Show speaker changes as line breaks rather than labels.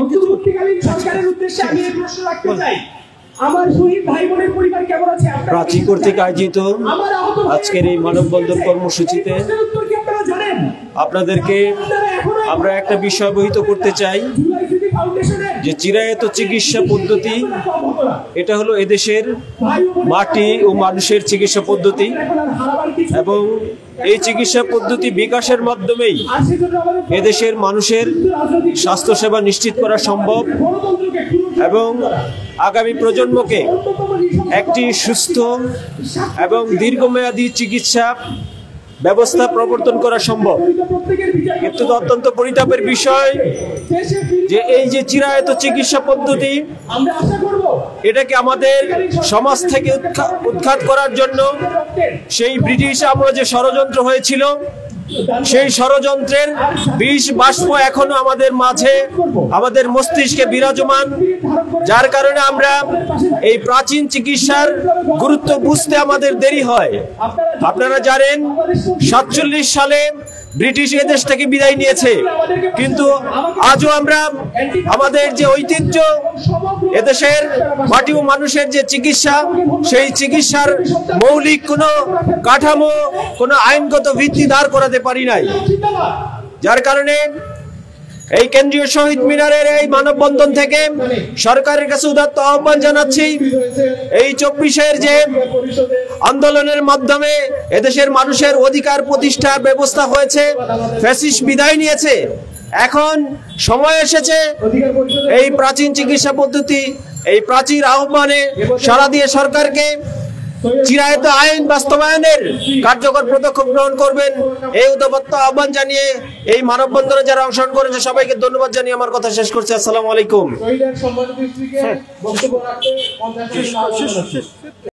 অন্তর্বর্তীকালীন সরকারের উদ্দেশ্যে আমি এই প্রশ্ন রাখতে চাই, আমার শহীদ ভাই বোনের পরিবার কেমন আছে?
প্রাচী কর্তৃক আয়োজিত আজকের এই মানববন্ধন কর্মসূচিতে আপনাদেরকে আমরা একটা বিষয় অবহিত করতে চাই যে চিরায়ত চিকিৎসা পদ্ধতি, এটা হলো এদেশের মাটি ও মানুষের চিকিৎসা পদ্ধতি এবং এই চিকিৎসা পদ্ধতি বিকাশের মাধ্যমেই এদেশের মানুষের স্বাস্থ্যসেবা নিশ্চিত করা সম্ভব এবং আগামী প্রজন্মকে একটি সুস্থ এবং দীর্ঘমেয়াদী চিকিৎসা ব্যবস্থা প্রবর্তন করা সম্ভব। কিন্তু অত্যন্ত পরিতাপের বিষয় যে এই যে চিরায়ত চিকিৎসা পদ্ধতি, এটাকে আমাদের সমাজ থেকে উৎখাত করার জন্য সেই ব্রিটিশ আমলে যে ষড়যন্ত্র হয়েছিল, সেই ষড়যন্ত্রের বিষ বাষ্প এখনো আমাদের মাঝে, আমাদের মস্তিষ্কে বিরাজমান, যার কারণে আমরা এই প্রাচীন চিকিৎসার গুরুত্ব বুঝতে আমাদের দেরি হয়। আপনারা জানেন 47 সালে ব্রিটিশ এদেশ থেকে বিদায় নিয়েছে, কিন্তু আজও আমরা আমাদের যে ঐতিহ্য, এদেশের মাটি ও মানুষের যে চিকিৎসা, সেই চিকিৎসার মৌলিক কোনো কাঠামো, কোনো আইনগত ভিত্তি দাঁড় করাতে পারি নাই। যার কারণে এই কেন্দ্রীয় শহীদ মিনারের এই মানববন্ধন থেকে সরকারের কাছে উদাত্ত আহ্বান জানাচ্ছি, এই 24-এর যে আন্দোলনের মাধ্যমে এদেশের মানুষের অধিকার প্রতিষ্ঠার ব্যবস্থা হয়েছে, ফ্যাসিস্ট বিদায় নিয়েছে, এখন সময় এসেছে এই প্রাচীন চিকিৎসা পদ্ধতি, এই প্রাচীর আহ্বানে সাড়া দিয়ে সরকারকে চিরায়ত আইন বাস্তবায়নের কার্যকর পদক্ষেপ গ্রহণ করবেন, এই উদাত্ত আহ্বান জানিয়ে এই মানববন্ধনে যারা অংশগ্রহণ করেছে সবাইকে ধন্যবাদ জানিয়ে আমার কথা শেষ করছি। আসসালামু আলাইকুম।